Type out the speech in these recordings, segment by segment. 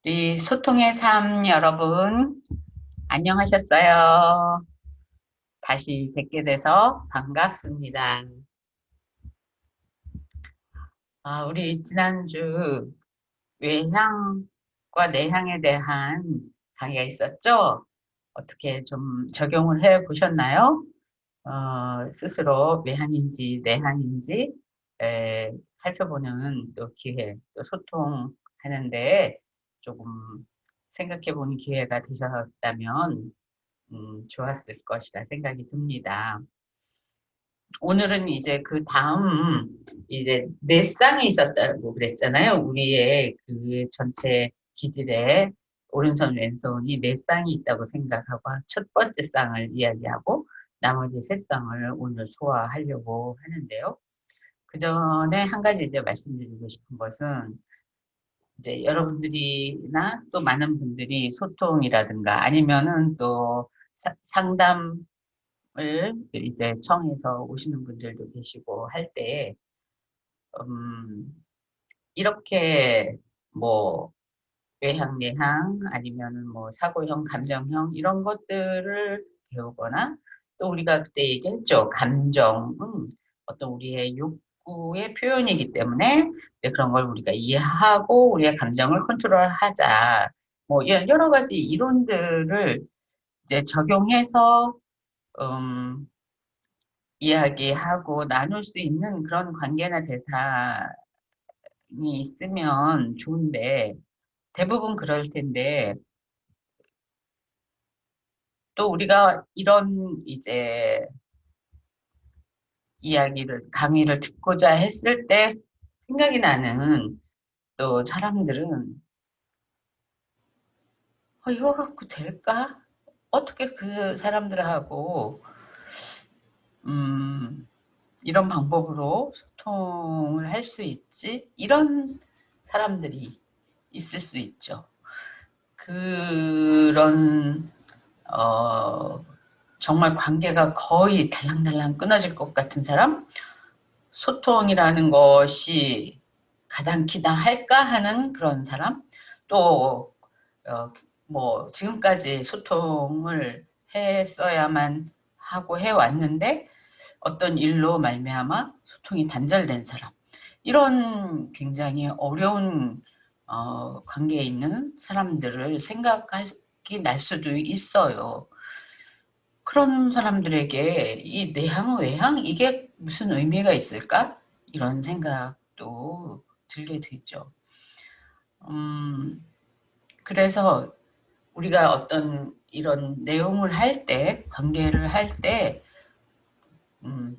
우리 소통의 삶 여러분, 안녕하셨어요? 다시 뵙게 돼서 반갑습니다. 우리 지난주 외향과 내향에 대한 강의가 있었죠? 어떻게 좀 적용을 해 보셨나요? 스스로 외향인지 내향인지 살펴보는 또 기회, 또 소통하는데 조금 생각해 보는 기회가 되셨다면 좋았을 것이라 생각이 듭니다. 오늘은 이제 그 다음, 이제 네 쌍이 있었다고 그랬잖아요. 우리의 그 전체 기질에 오른손, 왼손이 네 쌍이 있다고 생각하고 첫 번째 쌍을 이야기하고 나머지 세 쌍을 오늘 소화하려고 하는데요. 그 전에 한 가지 이제 말씀드리고 싶은 것은 이제 여러분들이나 또 많은 분들이 소통이라든가 아니면은 또 상담을 이제 청해서 오시는 분들도 계시고 할 때, 음, 이렇게 뭐 외향, 내향 아니면은 뭐 사고형, 감정형 이런 것들을 배우거나 또 우리가 그때 얘기했죠. 감정은 어떤 우리의 욕구의 표현이기 때문에 이제 그런 걸 우리가 이해하고 우리의 감정을 컨트롤하자. 뭐 여러 가지 이론들을 이제 적용해서 음, 이야기하고 나눌 수 있는 그런 관계나 대상이 있으면 좋은데 대부분 그럴 텐데 또 우리가 이런 이제 이야기를, 강의를 듣고자 했을 때 생각이 나는 또 사람들은, 이거 갖고 될까? 어떻게 그 사람들하고, 음, 이런 방법으로 소통을 할 수 있지? 이런 사람들이 있을 수 있죠. 그런, 어, 정말 관계가 거의 달랑달랑 끊어질 것 같은 사람? 소통이라는 것이 가당키당할까 하는 그런 사람, 또 어, 뭐 지금까지 소통을 했어야만 하고 해왔는데 어떤 일로 말미암아 소통이 단절된 사람, 이런 굉장히 어려운 관계에 있는 사람들을 생각이 날 수도 있어요. 그런 사람들에게 이 내향, 외향 이게 무슨 의미가 있을까? 이런 생각도 들게 되죠. 음, 그래서 우리가 어떤 이런 내용을 할 때, 관계를 할 때,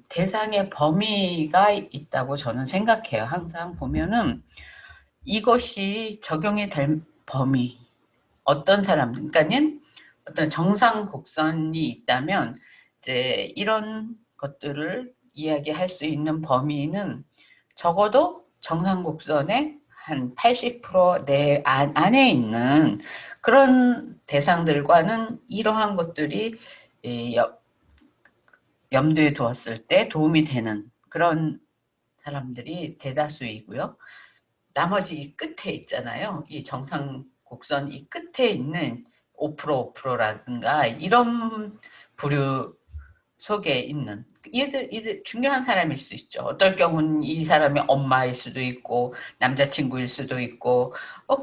대상의 범위가 있다고 저는 생각해요. 항상 보면은 이것이 적용이 될 범위, 어떤 사람, 그러니까는 어떤 정상 곡선이 있다면 이제 이런 것들을 이야기할 수 있는 범위는 적어도 정상 곡선의 한 80%내 안에 있는 그런 대상들과는 이러한 것들이 염두에 두었을 때 도움이 되는 그런 사람들이 대다수이고요. 나머지 이 끝에 있잖아요. 이 정상 곡선 이 끝에 있는 5% 5%라든가 이런 부류 속에 있는 이들 중요한 사람일 수 있죠. 어떨 경우는 이 사람이 엄마일 수도 있고 남자친구일 수도 있고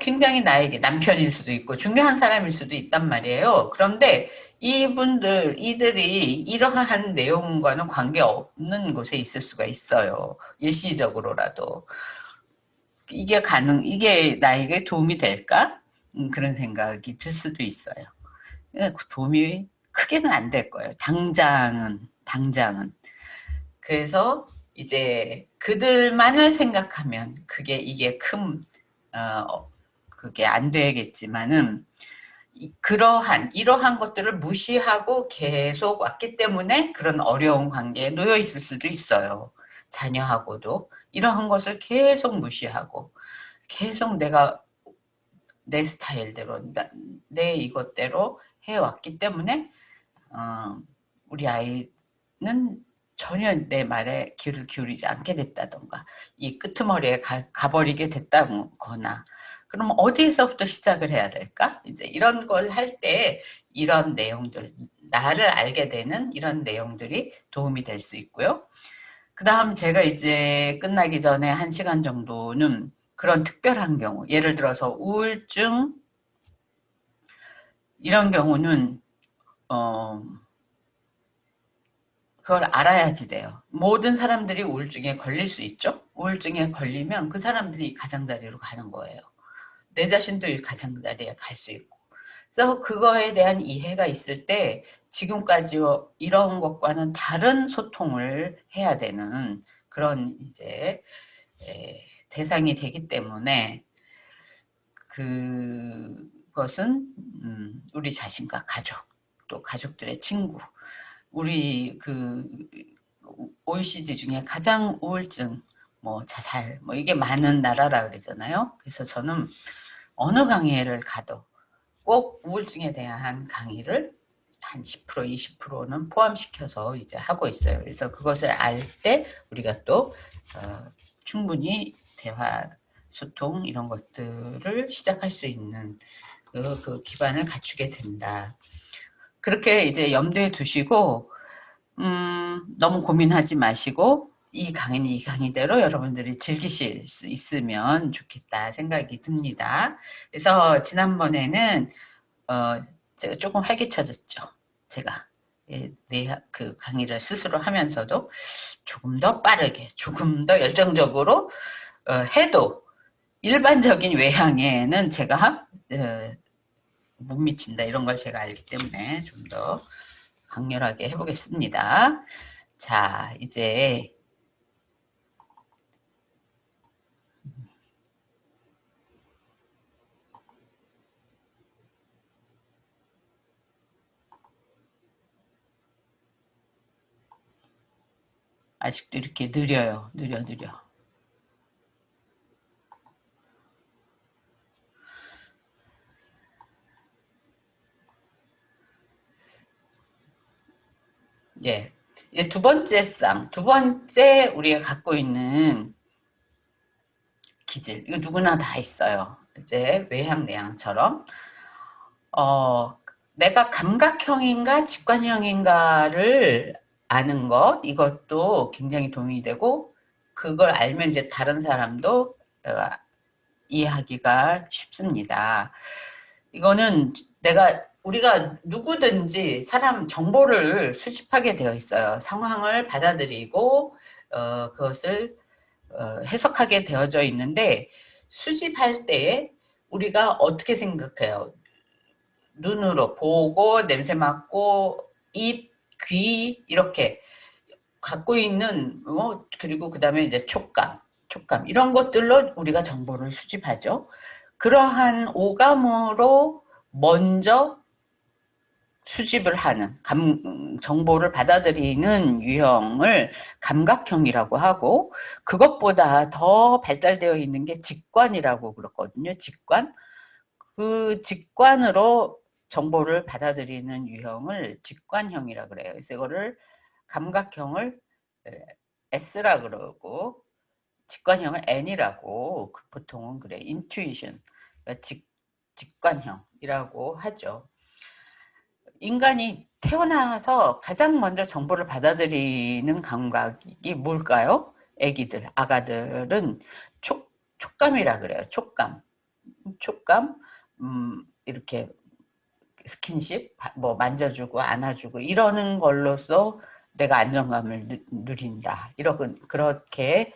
굉장히 나에게 남편일 수도 있고 중요한 사람일 수도 있단 말이에요. 그런데 이들이 이러한 내용과는 관계없는 곳에 있을 수가 있어요. 일시적으로라도. 이게 나에게 도움이 될까? 그런 생각이 들 수도 있어요. 도움이 크게는 안 될 거예요. 당장은. 그래서 이제 그들만을 생각하면 이게 그게 안 되겠지만은, 이러한 것들을 무시하고 계속 왔기 때문에 그런 어려운 관계에 놓여 있을 수도 있어요. 자녀하고도 이러한 것을 계속 무시하고 계속 내 스타일대로 내 이것대로 해왔기 때문에 우리 아이는 전혀 내 말에 귀를 기울이지 않게 됐다던가 이 끄트머리에 가버리게 됐다거나 그럼 어디에서부터 시작을 해야 될까? 이제 이런 걸 할 때 이런 내용들, 나를 알게 되는 이런 내용들이 도움이 될 수 있고요. 그 다음 제가 이제 끝나기 전에 1시간 정도는 그런 특별한 경우, 예를 들어서 우울증 이런 경우는 그걸 알아야지 돼요. 모든 사람들이 우울증에 걸릴 수 있죠. 우울증에 걸리면 그 사람들이 가장자리로 가는 거예요. 내 자신도 이 가장자리에 갈 수 있고. 그래서 그거에 대한 이해가 있을 때 지금까지 이런 것과는 다른 소통을 해야 되는 그런 이제 대상이 되기 때문에 그것은 우리 자신과 가족, 또 가족들의 친구, 우리 OECD 중에 가장 우울증, 뭐 자살, 뭐 이게 많은 나라라 그러잖아요. 그래서 저는 어느 강의를 가도 꼭 우울증에 대한 강의를 한 10%, 20%는 포함시켜서 이제 하고 있어요. 그래서 그것을 알 때 우리가 또 충분히 대화, 소통 이런 것들을 시작할 수 있는 그 기반을 갖추게 된다. 그렇게 이제 염두에 두시고 너무 고민하지 마시고 이 강의는 이 강의대로 여러분들이 즐기실 수 있으면 좋겠다 생각이 듭니다. 그래서 지난번에는 제가 조금 활기차졌죠. 제가 그 강의를 스스로 하면서도 조금 더 빠르게, 조금 더 열정적으로 해도 일반적인 외향에는 제가 못 미친다 이런 걸 제가 알기 때문에 좀 더 강렬하게 해보겠습니다. 자, 이제 아직도 이렇게 느려요. 느려. 예. 이제 두 번째 우리가 갖고 있는 기질, 이거 누구나 다 있어요. 이제 외향, 내향처럼 내가 감각형인가 직관형인가를 아는 것, 이것도 굉장히 도움이 되고 그걸 알면 이제 다른 사람도 이해하기가 쉽습니다. 이거는 우리가 누구든지 사람 정보를 수집하게 되어 있어요. 상황을 받아들이고 그것을 해석하게 되어져 있는데 수집할 때 우리가 어떻게 생각해요? 눈으로 보고 냄새 맡고 입, 귀 이렇게 갖고 있는 그리고 그 다음에 이제 촉감 이런 것들로 우리가 정보를 수집하죠. 그러한 오감으로 먼저 수집을 하는 정보를 받아들이는 유형을 감각형이라고 하고 그것보다 더 발달되어 있는 게 직관이라고 그렇거든요. 직관. 그 직관으로 정보를 받아들이는 유형을 직관형이라고 그래요. 그래서 이거를 감각형을 S라 그러고 직관형을 N이라고 보통은 그래. intuition, 그러니까 직관형이라고 하죠. 인간이 태어나서 가장 먼저 정보를 받아들이는 감각이 뭘까요? 애기들, 아가들은 촉감이라 그래요. 촉감, 이렇게 스킨십, 뭐 만져주고 안아주고 이러는 걸로써 내가 안정감을 누린다. 그렇게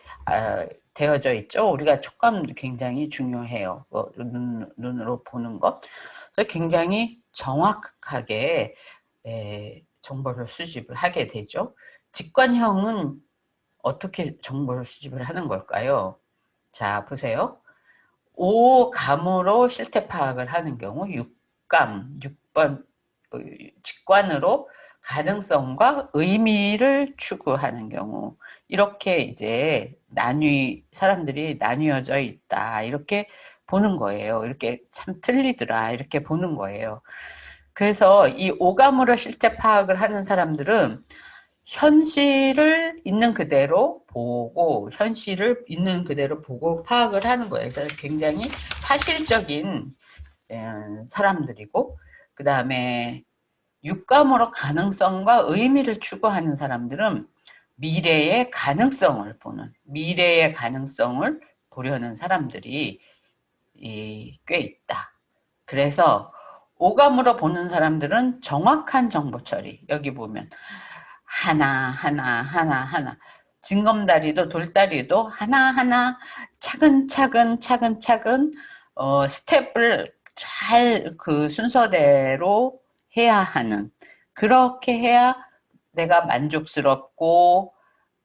되어져 있죠. 우리가 촉감 굉장히 중요해요. 눈으로 보는 것. 그래서 굉장히 정확하게 정보를 수집을 하게 되죠. 직관형은 어떻게 정보를 수집을 하는 걸까요? 자, 보세요. 오감으로 실태 파악을 하는 경우, 6번 직관으로 가능성과 의미를 추구하는 경우, 이렇게 이제 사람들이 나뉘어져 있다 이렇게 보는 거예요. 이렇게 참 틀리더라 이렇게 보는 거예요. 그래서 이 오감으로 실태 파악을 하는 사람들은 현실을 있는 그대로 보고 현실을 있는 그대로 보고 파악을 하는 거예요. 그래서 굉장히 사실적인 사람들이고, 그 다음에 육감으로 가능성과 의미를 추구하는 사람들은 미래의 가능성을 보는, 미래의 가능성을 보려는 사람들이 꽤 있다. 그래서 오감으로 보는 사람들은 정확한 정보 처리, 여기 보면 하나 징검다리도 돌다리도 하나하나 차근차근 스텝을 잘 그 순서대로 해야 하는, 그렇게 해야 내가 만족스럽고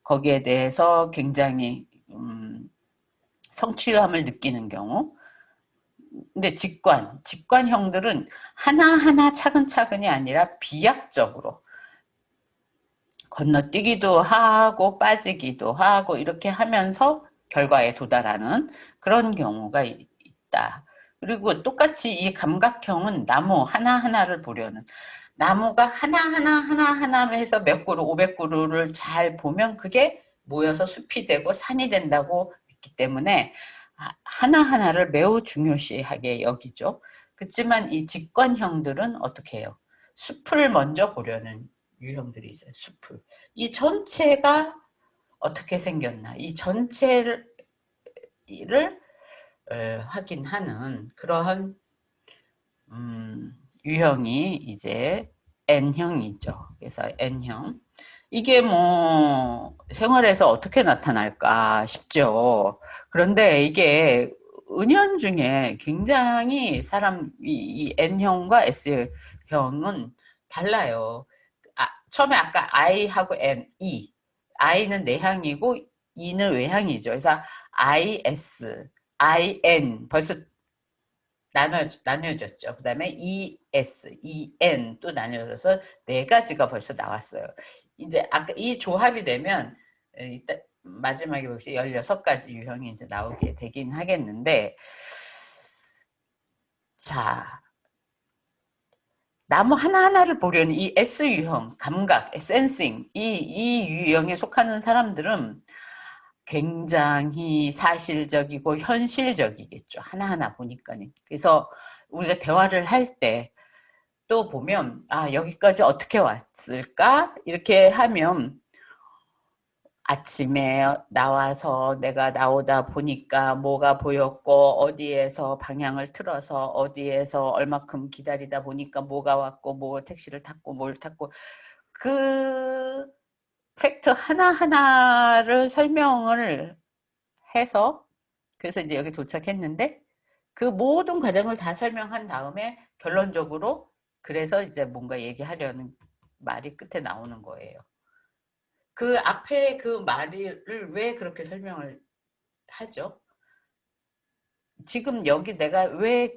거기에 대해서 굉장히 성취감을 느끼는 경우. 근데 직관형들은 하나하나 차근차근이 아니라 비약적으로 건너뛰기도 하고 빠지기도 하고 이렇게 하면서 결과에 도달하는 그런 경우가 있다. 그리고 똑같이 이 감각형은 나무 하나하나를 보려는, 나무가 하나하나 해서 몇 그루 500그루를 잘 보면 그게 모여서 숲이 되고 산이 된다고 했기 때문에 하나하나를 매우 중요시하게 여기죠. 그렇지만 이 직관형들은 어떻게 해요? 숲을 먼저 보려는 유형들이 있어요. 숲을. 이 전체가 어떻게 생겼나, 이 전체를 확인하는 그러한 유형이 이제 N형이죠. 그래서 N형. 이게 뭐 생활에서 어떻게 나타날까 싶죠. 그런데 이게 은연중에 굉장히 이 N형과 S형은 달라요. 처음에 아까 I하고 N, E. I는 내향이고 E는 외향이죠. 그래서 IS, IN 벌써 나뉘어졌죠. 그 다음에 ES, EN 또 나뉘어져서 네 가지가 벌써 나왔어요. 이제 아까 이 조합이 되면 이따 마지막에 보시 16가지 유형이 이제 나오게 되긴 하겠는데, 자, 나무 하나하나를 보려는 이 S 유형, 감각, 센싱, 이 유형에 속하는 사람들은 굉장히 사실적이고 현실적이겠죠. 하나하나 보니까는. 그래서 우리가 대화를 할 때 또 보면 여기까지 어떻게 왔을까? 이렇게 하면 아침에 나와서 내가 나오다 보니까 뭐가 보였고, 어디에서 방향을 틀어서 어디에서 얼마큼 기다리다 보니까 뭐가 왔고, 뭐 택시를 탔고 뭘 탔고, 그 팩트 하나하나를 설명을 해서, 그래서 이제 여기 도착했는데 그 모든 과정을 다 설명한 다음에 결론적으로 그래서 이제 뭔가 얘기하려는 말이 끝에 나오는 거예요. 그 앞에 그 말을 왜 그렇게 설명을 하죠? 지금 여기 내가 왜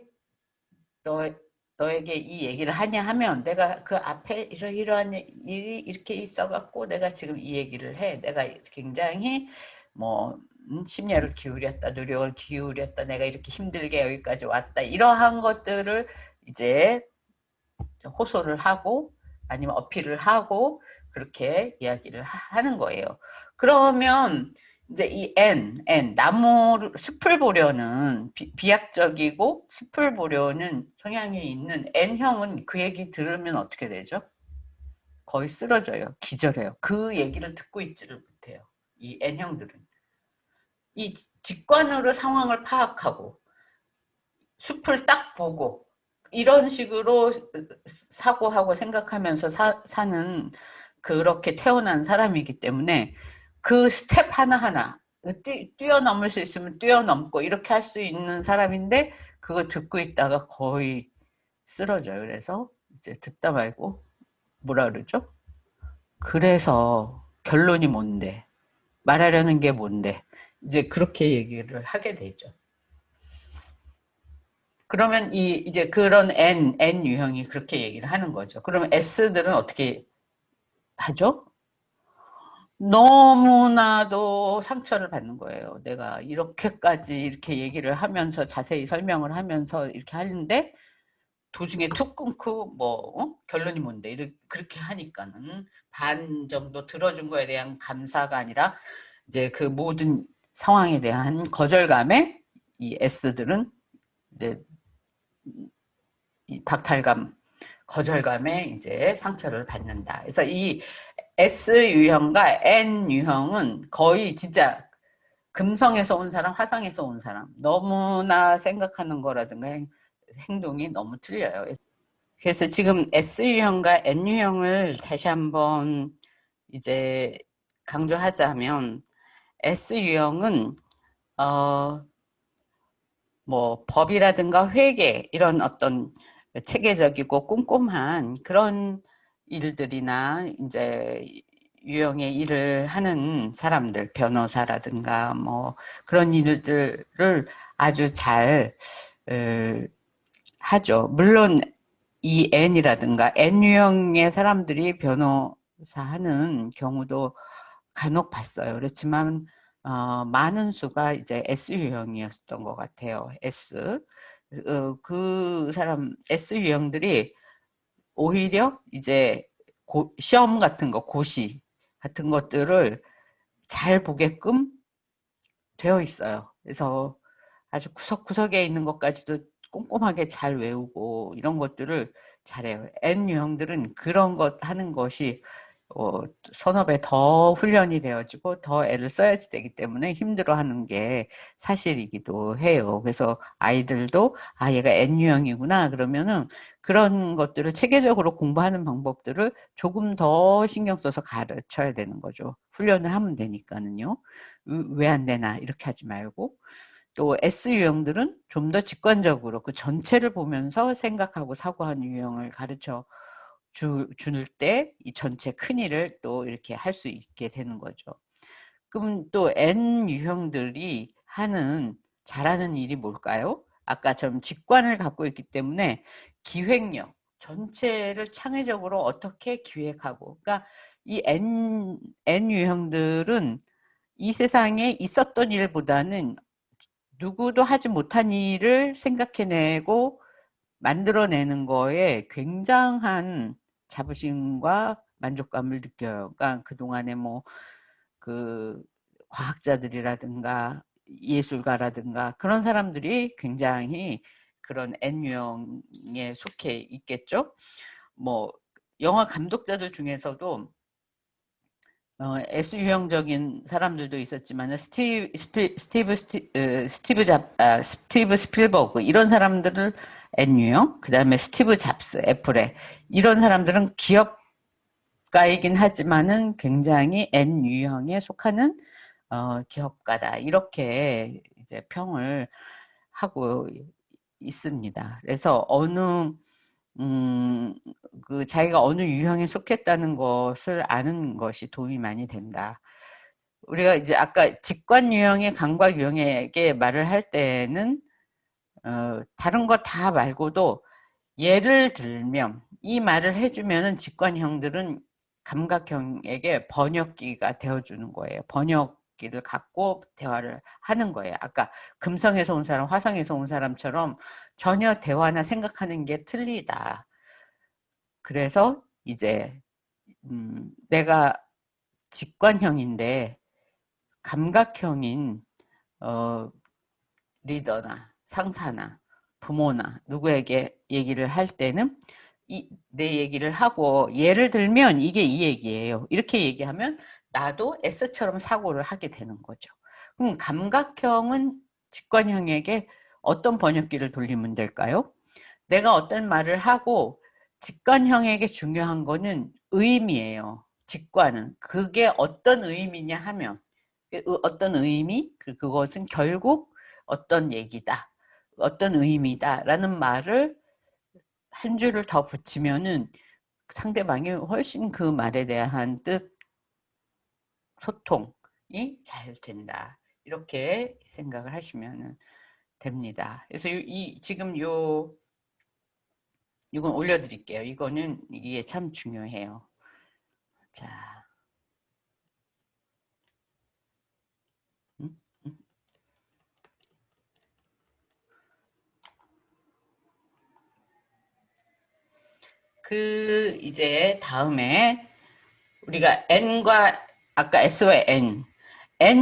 너에게 이 얘기를 하냐 하면, 내가 그 앞에 이러이러한 일이 이렇게 있어갖고 내가 지금 이 얘기를 해. 내가 굉장히 뭐 심려를 기울였다, 노력을 기울였다, 내가 이렇게 힘들게 여기까지 왔다, 이러한 것들을 이제 호소를 하고 아니면 어필을 하고 그렇게 이야기를 하는 거예요. 그러면 이제 이 나무 숲을 보려는 비약적이고 숲을 보려는 성향이 있는 N형은 그 얘기 들으면 어떻게 되죠? 거의 쓰러져요. 기절해요. 그 얘기를 듣고 있지를 못해요. 이 N형들은. 이 직관으로 상황을 파악하고 숲을 딱 보고 이런 식으로 사고하고 생각하면서 사는, 그렇게 태어난 사람이기 때문에 그 스텝 하나하나 뛰어넘을 수 있으면 뛰어넘고 이렇게 할 수 있는 사람인데, 그거 듣고 있다가 거의 쓰러져요. 그래서 이제 듣다 말고 뭐라 그러죠? 그래서 결론이 뭔데? 말하려는 게 뭔데? 이제 그렇게 얘기를 하게 되죠. 그러면 이제 그런 N 유형이 그렇게 얘기를 하는 거죠. 그러면 S들은 어떻게 하죠? 너무나도 상처를 받는 거예요. 내가 이렇게까지 이렇게 얘기를 하면서 자세히 설명을 하면서 이렇게 하는데 도중에 툭 끊고 뭐 결론이 뭔데 그렇게 하니까는 반 정도 들어준 거에 대한 감사가 아니라 이제 그 모든 상황에 대한 거절감에 이 S들은 이제 이 박탈감, 거절감에 이제 상처를 받는다. 그래서 이 S 유형과 N 유형은 거의 진짜 금성에서 온 사람, 화성에서 온 사람 너무나 생각하는 거라든가 행동이 너무 틀려요. 그래서 지금 S 유형과 N 유형을 다시 한번 이제 강조하자면 S 유형은 뭐 법이라든가 회계 이런 어떤 체계적이고 꼼꼼한 그런 일들이나 이제 유형의 일을 하는 사람들, 변호사라든가 뭐 그런 일들을 아주 잘 하죠. 물론 이 N이라든가 N 유형의 사람들이 변호사 하는 경우도 간혹 봤어요. 그렇지만 많은 수가 이제 S 유형이었던 것 같아요. S. 그 사람 S 유형들이 오히려 이제 시험 같은 거, 고시 같은 것들을 잘 보게끔 되어 있어요. 그래서 아주 구석구석에 있는 것까지도 꼼꼼하게 잘 외우고 이런 것들을 잘해요. N 유형들은 그런 것 하는 것이 선업에 더 훈련이 되어지고 더 애를 써야지 되기 때문에 힘들어하는 게 사실이기도 해요. 그래서 아이들도 얘가 N 유형이구나 그러면은 그런 것들을 체계적으로 공부하는 방법들을 조금 더 신경 써서 가르쳐야 되는 거죠. 훈련을 하면 되니까는요. 왜 안 되나 이렇게 하지 말고. 또 S 유형들은 좀 더 직관적으로 그 전체를 보면서 생각하고 사고하는 유형을 가르쳐 줄 때 이 전체 큰일을 또 이렇게 할 수 있게 되는 거죠. 그럼 또 N 유형들이 잘하는 일이 뭘까요? 아까처럼 직관을 갖고 있기 때문에 기획력, 전체를 창의적으로 어떻게 기획하고, 그러니까 이 N 유형들은 이 세상에 있었던 일보다는 누구도 하지 못한 일을 생각해내고 만들어내는 거에 굉장한 자부심과 만족감을 느껴요. 그러니까 그동안에 뭐 그 과학자들이라든가 예술가라든가 그런 사람들이 굉장히 그런 N 유형에 속해 있겠죠. 뭐 영화 감독자들 중에서도 S 유형적인 사람들도 있었지만 스티브 스필버그 이런 사람들을 N 유형, 그 다음에 스티브 잡스 애플의 이런 사람들은 기업가이긴 하지만은 굉장히 N 유형에 속하는 기업가다 이렇게 이제 평을 하고 있습니다. 그래서 자기가 어느 유형에 속했다는 것을 아는 것이 도움이 많이 된다. 우리가 이제 아까 직관 유형의 감각 유형에게 말을 할 때는 다른 거 다 말고도 예를 들면 이 말을 해주면은 직관형들은 감각형에게 번역기가 되어주는 거예요. 번역기를 갖고 대화를 하는 거예요. 아까 금성에서 온 사람, 화성에서 온 사람처럼 전혀 대화나 생각하는 게 틀리다. 그래서 이제 내가 직관형인데 감각형인 리더나 상사나 부모나 누구에게 얘기를 할 때는 내 얘기를 하고 예를 들면 이게 이 얘기예요. 이렇게 얘기하면 나도 S처럼 사고를 하게 되는 거죠. 그럼 감각형은 직관형에게 어떤 번역기를 돌리면 될까요? 내가 어떤 말을 하고 직관형에게 중요한 거는 의미예요. 직관은 그게 어떤 의미냐 하면 어떤 의미 그것은 결국 어떤 얘기다 어떤 의미다 라는 말을 한 줄을 더 붙이면은 상대방이 훨씬 그 말에 대한 뜻 소통이 잘 된다 이렇게 생각을 하시면 됩니다. 그래서 지금 이건 올려드릴게요. 이게 참 중요해요. 자, 이제 다음에 우리가 N과 아까 S와 N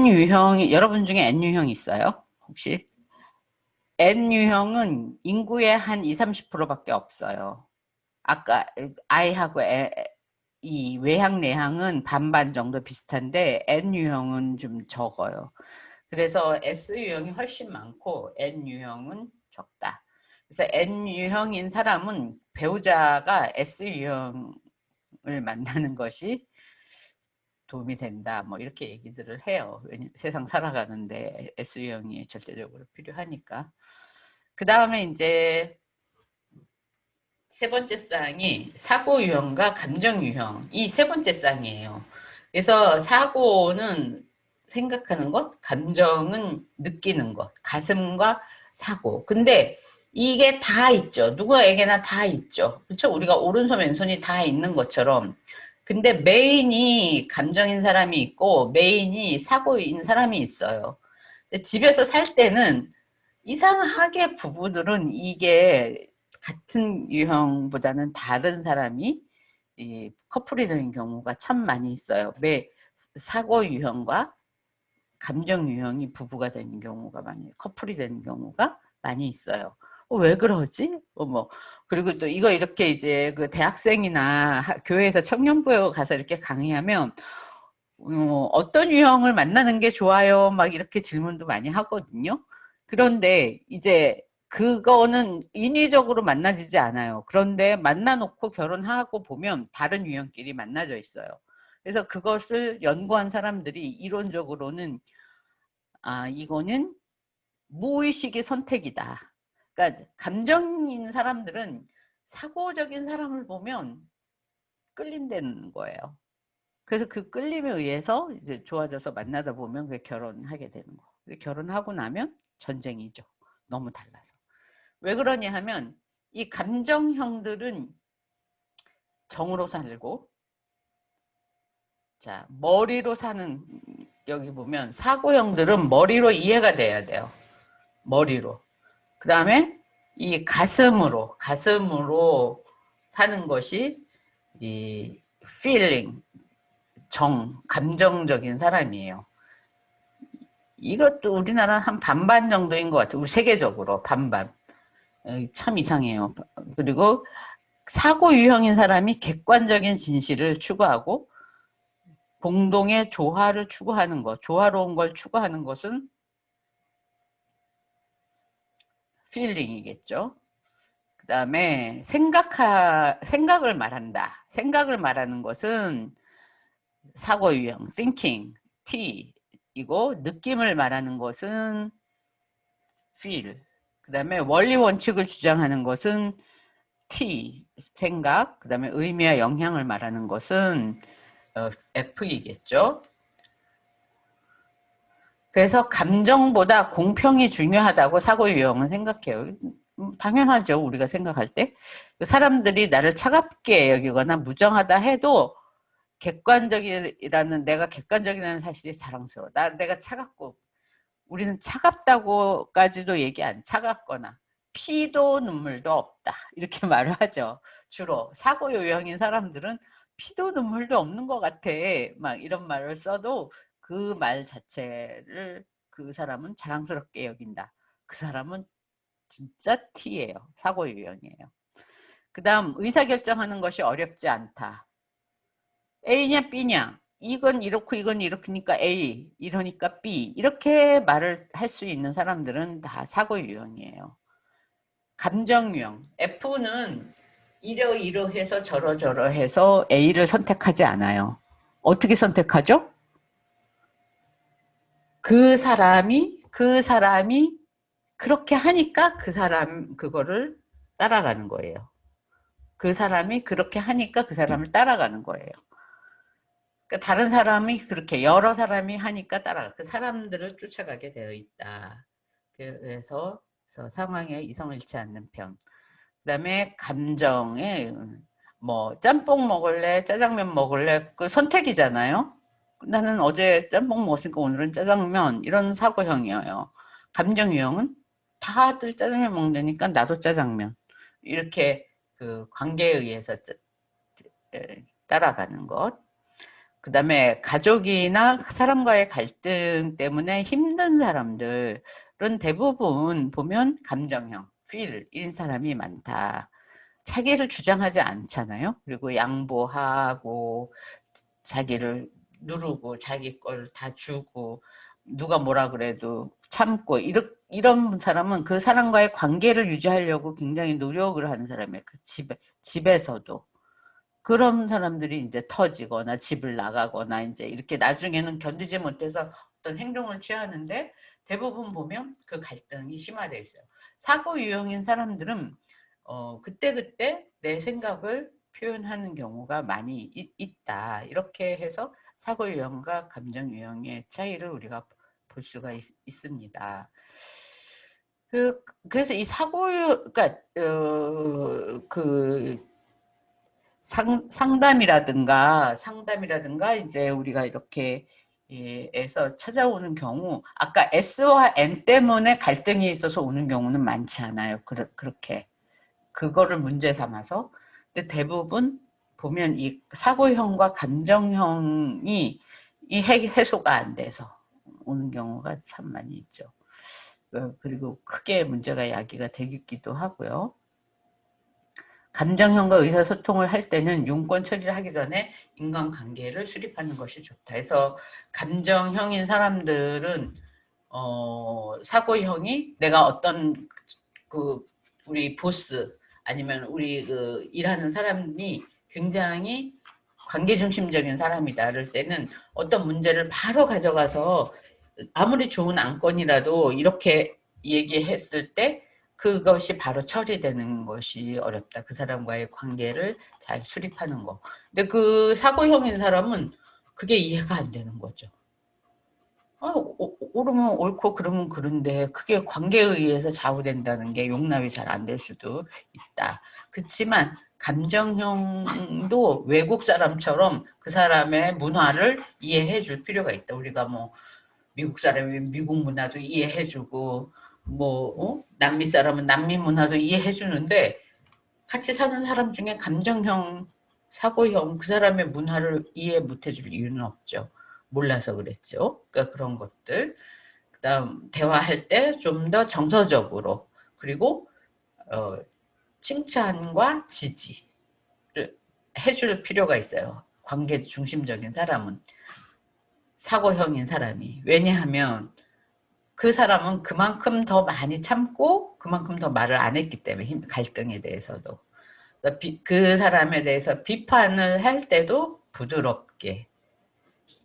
유형이 여러분 중에 N 유형이 있어요? 혹시? N 유형은 인구의 한 20, 30%밖에 없어요. 아까 I하고 이 외향 내향은 반반 정도 비슷한데 N 유형은 좀 적어요. 그래서 S 유형이 훨씬 많고 N 유형은 적다. 그래서 N 유형인 사람은 배우자가 S 유형을 만나는 것이 도움이 된다. 뭐 이렇게 얘기들을 해요. 세상 살아가는데 S 유형이 절대적으로 필요하니까. 그 다음에 이제 세 번째 쌍이 사고 유형과 감정 유형. 이 세 번째 쌍이에요. 그래서 사고는 생각하는 것, 감정은 느끼는 것, 가슴과 사고. 근데 이게 다 있죠. 누구에게나 다 있죠. 그렇죠? 우리가 오른손 왼손이 다 있는 것처럼. 근데 메인이 감정인 사람이 있고 메인이 사고인 사람이 있어요. 집에서 살 때는 이상하게 부부들은 이게 같은 유형보다는 다른 사람이 이 커플이 되는 경우가 참 많이 있어요. 사고 유형과 감정 유형이 부부가 되는 경우가 많이, 커플이 되는 경우가 많이 있어요. 왜 그러지? 뭐 그리고 또 이거 이렇게 이제 그 대학생이나 교회에서 청년부에 가서 이렇게 강의하면 어떤 유형을 만나는 게 좋아요? 막 이렇게 질문도 많이 하거든요. 그런데 이제 그거는 인위적으로 만나지지 않아요. 그런데 만나놓고 결혼하고 보면 다른 유형끼리 만나져 있어요. 그래서 그것을 연구한 사람들이 이론적으로는 이거는 무의식의 선택이다. 그러니까 감정인 사람들은 사고적인 사람을 보면 끌린다는 거예요. 그래서 그 끌림에 의해서 이제 좋아져서 만나다 보면 그게 결혼하게 되는 거. 결혼하고 나면 전쟁이죠. 너무 달라서. 왜 그러냐 하면 이 감정형들은 정으로 살고, 자, 머리로 사는, 여기 보면 사고형들은 머리로 이해가 돼야 돼요. 머리로. 그 다음에 이 가슴으로 사는 것이 이 feeling, 감정적인 사람이에요. 이것도 우리나라 한 반반 정도인 것 같아요. 우리 세계적으로 반반. 참 이상해요. 그리고 사고 유형인 사람이 객관적인 진실을 추구하고 공동의 조화를 추구하는 것, 조화로운 걸 추구하는 것은 필링이겠죠. 그 다음에 생각을 말한다. 생각을 말하는 것은 사고 유형, thinking, T 이고 느낌을 말하는 것은 feel. 그 다음에 원리 원칙을 주장하는 것은 T, 생각. 그 다음에 의미와 영향을 말하는 것은 F이겠죠. 그래서 감정보다 공평이 중요하다고 사고 유형은 생각해요. 당연하죠. 우리가 생각할 때. 사람들이 나를 차갑게 여기거나 무정하다 해도 내가 객관적이라는 사실이 자랑스러워. 내가 차갑고, 우리는 차갑다고까지도 얘기 안 차갑거나 피도 눈물도 없다. 이렇게 말을 하죠. 주로 사고 유형인 사람들은 피도 눈물도 없는 것 같아. 막 이런 말을 써도 그 말 자체를 그 사람은 자랑스럽게 여긴다. 그 사람은 진짜 T예요. 사고 유형이에요. 그 다음 의사결정하는 것이 어렵지 않다. A냐 B냐. 이건 이렇고 이건 이렇게니까 A, 이러니까 B. 이렇게 말을 할 수 있는 사람들은 다 사고 유형이에요. 감정 유형. F는 이러이러해서 저러저러해서 A를 선택하지 않아요. 어떻게 선택하죠? 그 사람이 그렇게 하니까 그거를 따라가는 거예요. 그 사람이 그렇게 하니까 그 사람을 따라가는 거예요. 그러니까 다른 사람이 그렇게 여러 사람이 하니까 따라가. 그 사람들을 쫓아가게 되어 있다. 그래서 상황에 이성을 잃지 않는 편. 그다음에 감정에 뭐 짬뽕 먹을래, 짜장면 먹을래 그 선택이잖아요. 나는 어제 짬뽕 먹었으니까 오늘은 짜장면 이런 사고형이에요. 감정 유형은 다들 짜장면 먹으니까 나도 짜장면 이렇게 그 관계에 의해서 따라가는 것. 그 다음에 가족이나 사람과의 갈등 때문에 힘든 사람들은 대부분 보면 감정형, feel인 사람이 많다. 자기를 주장하지 않잖아요. 그리고 양보하고 자기를 누르고 자기 걸 다 주고 누가 뭐라 그래도 참고 이런 사람은 그 사람과의 관계를 유지하려고 굉장히 노력을 하는 사람이에요. 그 집에서도. 그런 사람들이 이제 터지거나 집을 나가거나 이제 이렇게 나중에는 견디지 못해서 어떤 행동을 취하는데 대부분 보면 그 갈등이 심화되어 있어요. 사고 유형인 사람들은 그때그때 내 생각을 표현하는 경우가 많이 있다. 이렇게 해서 사고 유형과 감정 유형의 차이를 우리가 볼 수가 있습니다. 그래서 이 사고 유형, 그러니까 상담이라든가 이제 우리가 이렇게 에서 찾아오는 경우 아까 S와 N 때문에 갈등이 있어서 오는 경우는 많지 않아요. 그렇게 그거를 문제 삼아서. 근데 대부분 보면 이 사고형과 감정형이 이 해소가 안 돼서 오는 경우가 참 많이 있죠. 그리고 크게 문제가 야기가 되기도 하고요. 감정형과 의사소통을 할 때는 용건 처리를 하기 전에 인간관계를 수립하는 것이 좋다. 그래서 감정형인 사람들은 사고형이 내가 어떤 우리 보스 아니면 우리 일하는 사람이 굉장히 관계 중심적인 사람이다. 그럴 때는 어떤 문제를 바로 가져가서 아무리 좋은 안건이라도 이렇게 얘기했을 때 그것이 바로 처리되는 것이 어렵다. 그 사람과의 관계를 잘 수립하는 거. 근데 그 사고형인 사람은 그게 이해가 안 되는 거죠. 옳으면 옳고 그러면 그런데 그게 관계에 의해서 좌우된다는 게 용납이 잘 안 될 수도 있다. 그렇지만 감정형도 외국 사람처럼 그 사람의 문화를 이해해 줄 필요가 있다. 우리가 뭐 미국 사람이 미국 문화도 이해해주고 남미 사람은 남미 문화도 이해해주는데 같이 사는 사람 중에 감정형, 사고형 그 사람의 문화를 이해 못해줄 이유는 없죠. 몰라서 그랬죠. 그러니까 그런 것들. 그다음 대화할 때 좀 더 정서적으로 그리고 칭찬과 지지를 해줄 필요가 있어요. 관계 중심적인 사람은. 사고형인 사람이. 왜냐하면 그 사람은 그만큼 더 많이 참고 그만큼 더 말을 안 했기 때문에 갈등에 대해서도 그 사람에 대해서 비판을 할 때도 부드럽게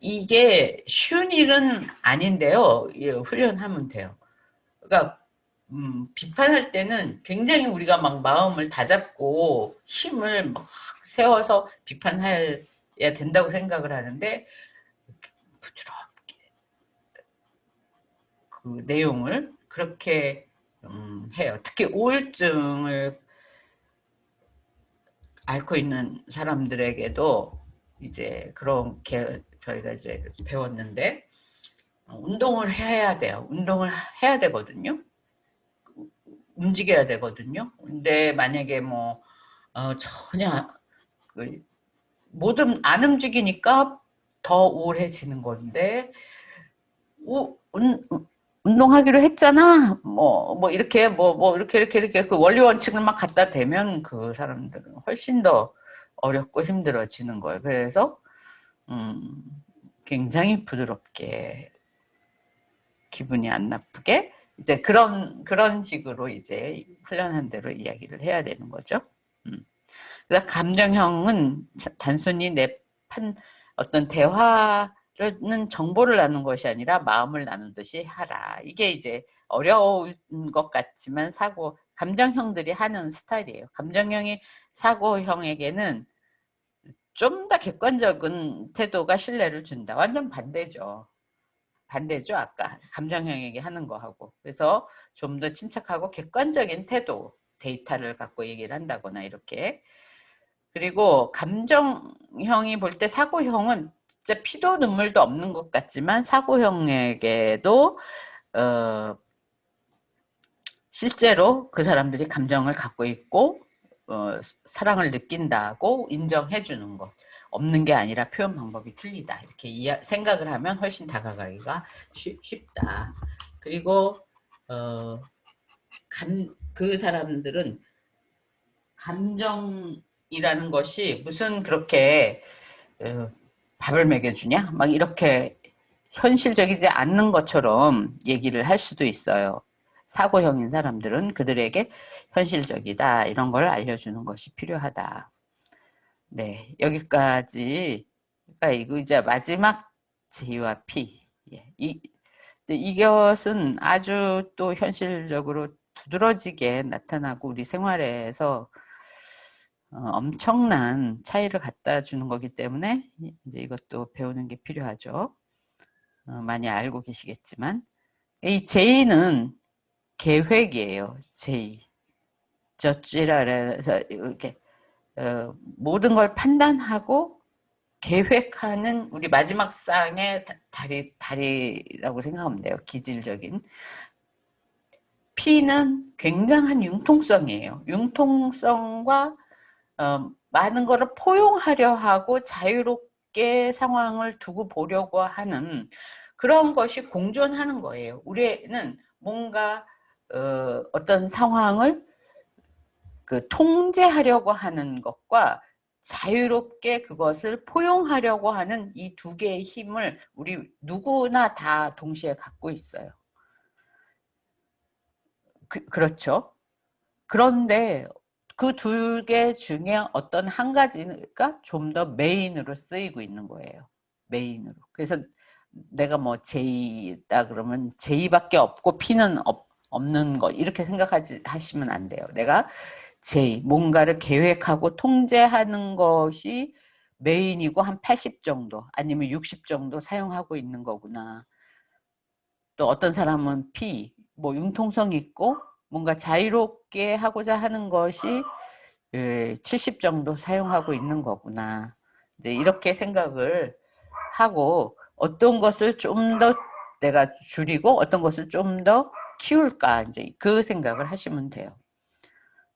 이게 쉬운 일은 아닌데요. 훈련하면 돼요. 그러니까 비판할 때는 굉장히 우리가 막 마음을 다잡고 힘을 막 세워서 비판해야 된다고 생각을 하는데 부드럽게 그 내용을 그렇게 해요. 특히 우울증을 앓고 있는 사람들에게도 이제 그렇게 저희가 이제 배웠는데 운동을 해야 돼요. 운동을 해야 되거든요. 움직여야 되거든요. 근데 만약에 전혀 뭐든 안 움직이니까 더 우울해지는 건데 운동하기로 했잖아. 이렇게 이렇게 그 원리 원칙을 막 갖다 대면 그 사람들은 훨씬 더 어렵고 힘들어지는 거예요. 그래서 굉장히 부드럽게 기분이 안 나쁘게 이제 그런 식으로 이제 훈련한 대로 이야기를 해야 되는 거죠. 그래서 감정형은 단순히 어떤 대화는 정보를 나누는 것이 아니라 마음을 나누듯이 하라. 이게 이제 어려운 것 같지만 감정형들이 하는 스타일이에요. 감정형이 사고형에게는 좀 더 객관적인 태도가 신뢰를 준다. 완전 반대죠. 아까 감정형에게 하는 거하고. 그래서 좀 더 침착하고 객관적인 태도, 데이터를 갖고 얘기를 한다거나 이렇게. 그리고 감정형이 볼 때 사고형은 진짜 피도 눈물도 없는 것 같지만 사고형에게도 실제로 그 사람들이 감정을 갖고 있고 사랑을 느낀다고 인정해 주는 것. 없는 게 아니라 표현 방법이 틀리다. 이렇게 생각을 하면 훨씬 다가가기가 쉽다. 그리고 그 사람들은 감정이라는 것이 무슨 그렇게 밥을 먹여주냐? 막 이렇게 현실적이지 않는 것처럼 얘기를 할 수도 있어요. 사고형인 사람들은 그들에게 현실적이다. 이런 걸 알려주는 것이 필요하다. 네, 여기까지. 그러니까 이거 이제 마지막 J와 P. 예, 이것은 아주 또 현실적으로 두드러지게 나타나고 우리 생활에서 엄청난 차이를 갖다 주는 거기 때문에 이제 이것도 배우는 게 필요하죠. 많이 알고 계시겠지만 이 J는 계획이에요. J. 저지라 해서 이렇게 모든 걸 판단하고 계획하는 우리 마지막 쌍의 다리라고 생각하면 돼요. 기질적인. P는 굉장한 융통성이에요. 융통성과 많은 것을 포용하려 하고 자유롭게 상황을 두고 보려고 하는 그런 것이 공존하는 거예요. 우리는 뭔가 어떤 상황을 통제하려고 하는 것과 자유롭게 그것을 포용하려고 하는 이 두 개의 힘을 우리 누구나 다 동시에 갖고 있어요. 그렇죠. 그런데 그 두 개 중에 어떤 한 가지가 좀 더 메인으로 쓰이고 있는 거예요. 메인으로. 그래서 내가 뭐 J다 그러면 J밖에 없고 P는 없는 것 이렇게 하시면 안 돼요. 내가 J, 뭔가를 계획하고 통제하는 것이 메인이고 한 80 정도 아니면 60 정도 사용하고 있는 거구나. 또 어떤 사람은 P, 뭐 융통성 있고 뭔가 자유롭게 하고자 하는 것이 70 정도 사용하고 있는 거구나. 이제 이렇게 생각을 하고 어떤 것을 좀 더 내가 줄이고 어떤 것을 좀 더 키울까 이제 그 생각을 하시면 돼요.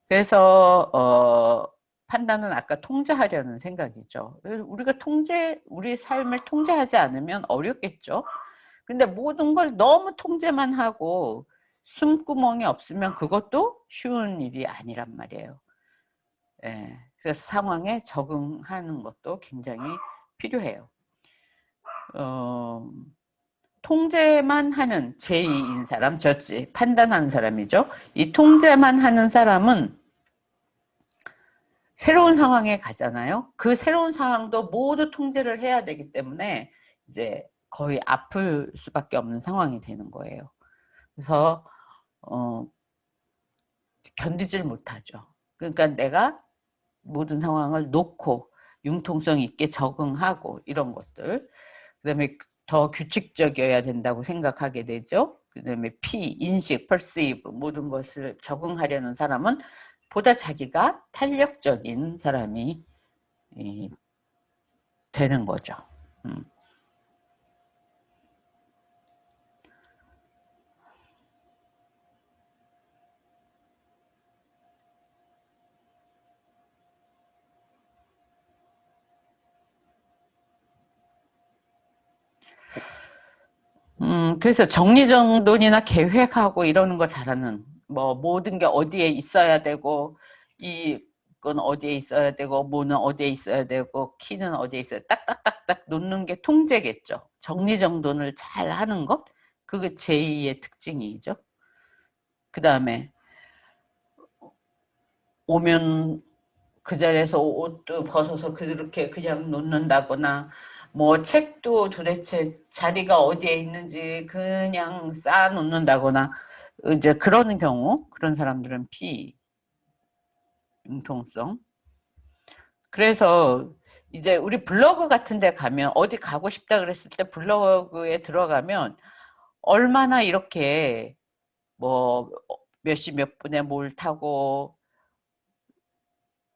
그래서 판단은 아까 통제하려는 생각이죠. 우리가 우리 삶을 통제하지 않으면 어렵겠죠. 근데 모든 걸 너무 통제만 하고 숨구멍이 없으면 그것도 쉬운 일이 아니란 말이에요. 예, 그래서 상황에 적응하는 것도 굉장히 필요해요. 통제만 하는 J인 사람, 저지 판단하는 사람이죠. 이 통제만 하는 사람은 새로운 상황에 가잖아요. 그 새로운 상황도 모두 통제를 해야 되기 때문에 이제 거의 아플 수밖에 없는 상황이 되는 거예요. 그래서 견디질 못하죠. 그러니까 내가 모든 상황을 놓고 융통성 있게 적응하고 이런 것들. 그다음에 더 규칙적이어야 된다고 생각하게 되죠. 그다음에 P, 인식, perceive 모든 것을 적응하려는 사람은 보다 자기가 탄력적인 사람이 되는 거죠. 그래서 정리정돈이나 계획하고 이러는 거 잘하는 뭐 모든 게 어디에 있어야 되고 이건 어디에 있어야 되고 뭐는 어디에 있어야 되고 키는 어디에 있어야 딱딱딱딱 놓는 게 통제겠죠. 정리정돈을 잘 하는 것 그게 제2의 특징이죠. 그 다음에 오면 그 자리에서 옷도 벗어서 그렇게 그냥 놓는다거나 뭐 책도 도대체 자리가 어디에 있는지 그냥 쌓아 놓는다거나 이제 그런 경우 그런 사람들은 P 융통성. 그래서 이제 우리 블로그 같은 데 가면 어디 가고 싶다 그랬을 때 블로그에 들어가면 얼마나 이렇게 뭐 몇 시 몇 분에 뭘 타고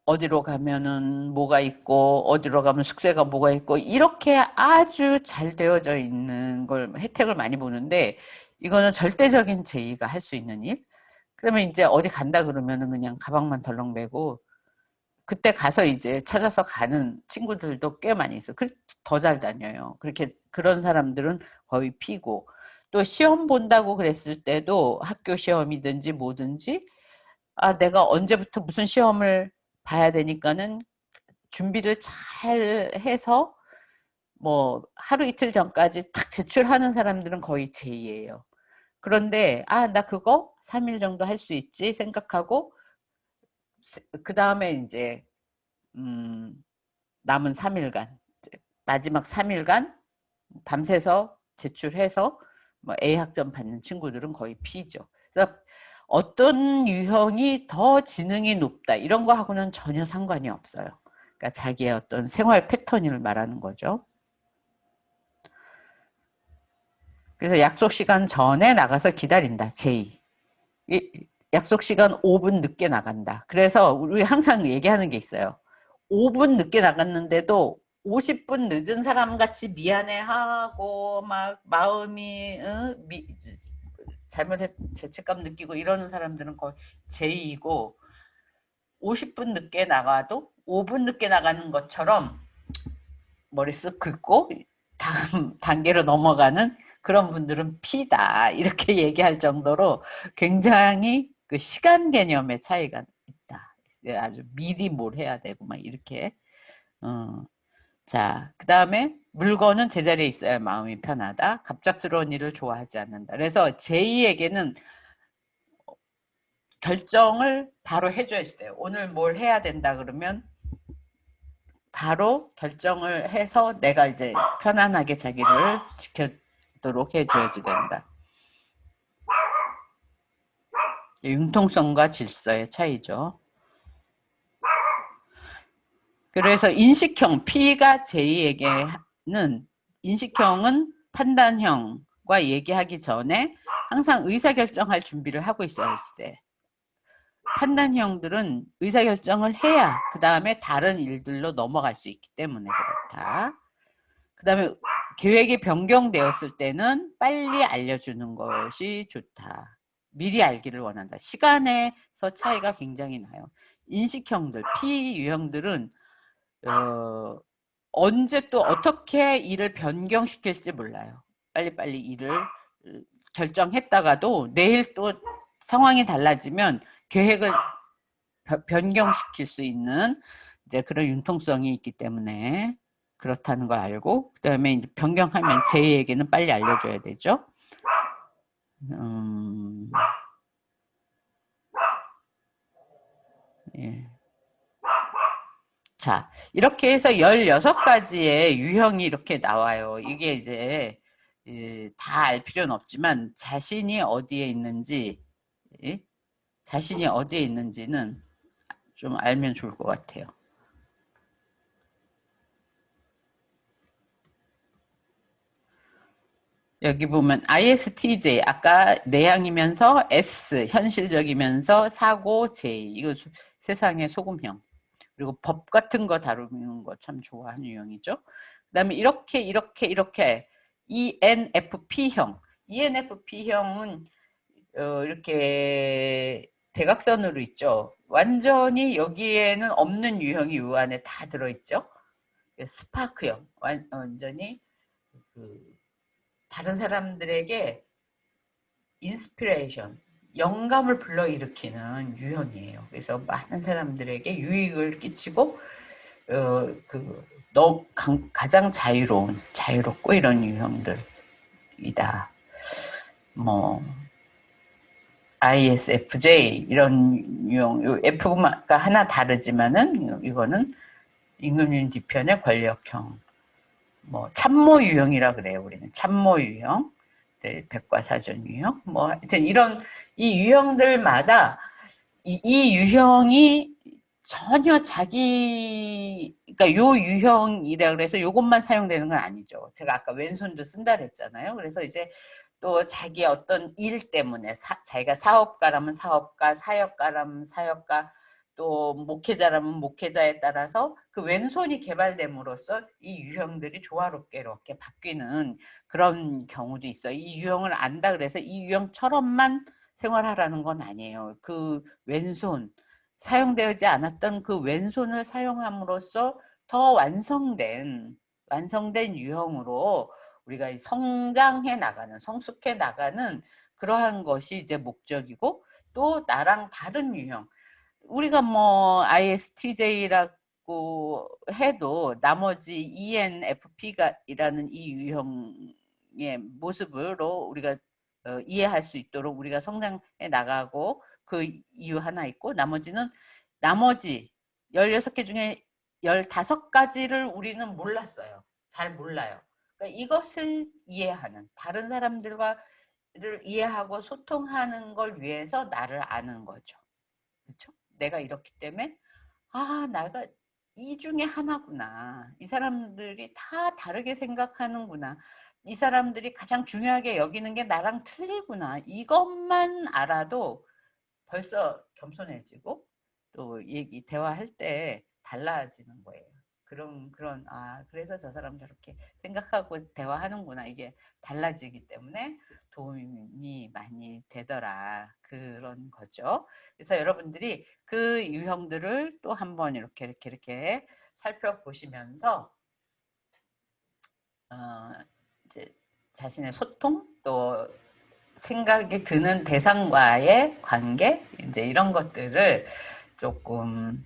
어디로 가면은 뭐가 있고 어디로 가면 숙제가 뭐가 있고 이렇게 아주 잘 되어져 있는 걸 혜택을 많이 보는데 이거는 절대적인 제의가 할 수 있는 일. 그러면 이제 어디 간다 그러면은 그냥 가방만 덜렁 메고 그때 가서 이제 찾아서 가는 친구들도 꽤 많이 있어. 더 잘 다녀요. 그렇게 그런 사람들은 거의 P고, 또 시험 본다고 그랬을 때도 학교 시험이든지 뭐든지 내가 언제부터 무슨 시험을 봐야 되니까는 준비를 잘 해서 뭐 하루 이틀 전까지 탁 제출하는 사람들은 거의 J예요. 그런데 나 그거 3일 정도 할 수 있지 생각하고 그 다음에 이제 남은 3일간 마지막 3일간 밤새서 제출해서 뭐 A 학점 받는 친구들은 거의 P죠. 그래서 어떤 유형이 더 지능이 높다 이런 거하고는 전혀 상관이 없어요. 그러니까 자기의 어떤 생활 패턴을 말하는 거죠. 그래서 약속 시간 전에 나가서 기다린다. J. 약속 시간 5분 늦게 나간다. 그래서 우리 항상 얘기하는 게 있어요. 5분 늦게 나갔는데도 50분 늦은 사람 같이 미안해하고 막 마음이 잘못했 죄책감 느끼고 이러는 사람들은 거의 J이고, 50분 늦게 나가도 5분 늦게 나가는 것처럼 머리 쓱 긁고 다음 단계로 넘어가는 그런 분들은 P다. 이렇게 얘기할 정도로 굉장히 그 시간 개념의 차이가 있다. 아주 미리 뭘 해야 되고 막 이렇게. 자, 그 다음에 물건은 제자리에 있어야 마음이 편하다. 갑작스러운 일을 좋아하지 않는다. 그래서 J에게는 결정을 바로 해줘야 돼요. 오늘 뭘 해야 된다 그러면 바로 결정을 해서 내가 이제 편안하게 자기를 지켜도록 해줘야지 된다. 융통성과 질서의 차이죠. 그래서 인식형 P가 J에게는, 인식형은 판단형과 얘기하기 전에 항상 의사결정할 준비를 하고 있어야 돼. 판단형들은 의사결정을 해야 그 다음에 다른 일들로 넘어갈 수 있기 때문에 그렇다. 그 다음에 계획이 변경되었을 때는 빨리 알려주는 것이 좋다. 미리 알기를 원한다. 시간에서 차이가 굉장히 나요. 인식형들, P 유형들은 언제 또 어떻게 일을 변경시킬지 몰라요. 빨리빨리 일을 결정했다가도 내일 또 상황이 달라지면 계획을 변경시킬 수 있는 이제 그런 융통성이 있기 때문에 그렇다는 걸 알고, 그 다음에 이제 변경하면 J에게는 빨리 알려줘야 되죠. 예. 자, 이렇게 해서 16가지의 유형이 이렇게 나와요. 이게 이제 다 알 필요는 없지만 자신이 어디에 있는지, 자신이 어디에 있는지는 좀 알면 좋을 것 같아요. 여기 보면 ISTJ, 아까 내향이면서 S, 현실적이면서 사고 J, 이거 세상의 소금형. 그리고 법 같은 거 다루는 거 참 좋아하는 유형이죠. 그 다음에 이렇게 ENFP형. ENFP형은 이렇게 대각선으로 있죠. 완전히 여기에는 없는 유형이 이 안에 다 들어있죠. 스파크형. 완전히 다른 사람들에게 인스피레이션, 영감을 불러일으키는 유형이에요. 그래서 많은 사람들에게 유익을 끼치고 가장 자유롭고 이런 유형들이다. 뭐 ISFJ 이런 유형, F가 하나 다르지만은 이거는 임금님 뒤편의 권력형, 뭐 참모 유형이라 그래요. 우리는 참모 유형, 백과사전 유형, 뭐 하여튼 이런 이 유형들마다 이 유형이 전혀 그러니까 요 유형이라 그래서 요것만 사용되는 건 아니죠. 제가 아까 왼손도 쓴다 그랬잖아요. 그래서 이제 또 자기 어떤 일 때문에 자기가 사업가라면 사업가, 사역가라면 사역가, 또 목회자라면 목회자에 따라서 그 왼손이 개발됨으로써 이 유형들이 조화롭게 이렇게 바뀌는 그런 경우도 있어요. 이 유형을 안다 그래서 이 유형처럼만 생활하라는 건 아니에요. 그 왼손, 사용되지 않았던 그 왼손을 사용함으로써 더 완성된 유형으로 우리가 성장해 나가는, 성숙해 나가는 그러한 것이 이제 목적이고, 또 나랑 다른 유형, 우리가 뭐 ISTJ라고 해도 나머지 ENFP가 이라는 이 유형의 모습으로 우리가 이해할 수 있도록 우리가 성장해 나가고, 그 이유 하나 있고, 나머지 16개 중에 15가지를 우리는 몰랐어요. 잘 몰라요. 그러니까 이것을 이해하는, 다른 사람들과 를 이해하고 소통하는 걸 위해서 나를 아는 거죠. 그렇죠? 내가 이렇기 때문에 내가 이 중에 하나구나. 이 사람들이 다 다르게 생각하는구나. 이 사람들이 가장 중요하게 여기는 게 나랑 틀리구나. 이것만 알아도 벌써 겸손해지고, 또 대화할 때 달라지는 거예요. 그래서 저 사람 저렇게 생각하고 대화하는구나. 이게 달라지기 때문에 도움이 많이 되더라. 그런 거죠. 그래서 여러분들이 그 유형들을 또 한번 이렇게 살펴보시면서, 이제 자신의 소통, 또 생각이 드는 대상과의 관계, 이제 이런 것들을 조금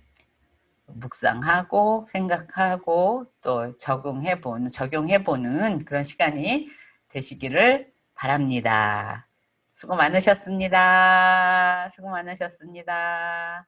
묵상하고 생각하고 또 적용해보는 그런 시간이 되시기를 바랍니다. 수고 많으셨습니다. 수고 많으셨습니다.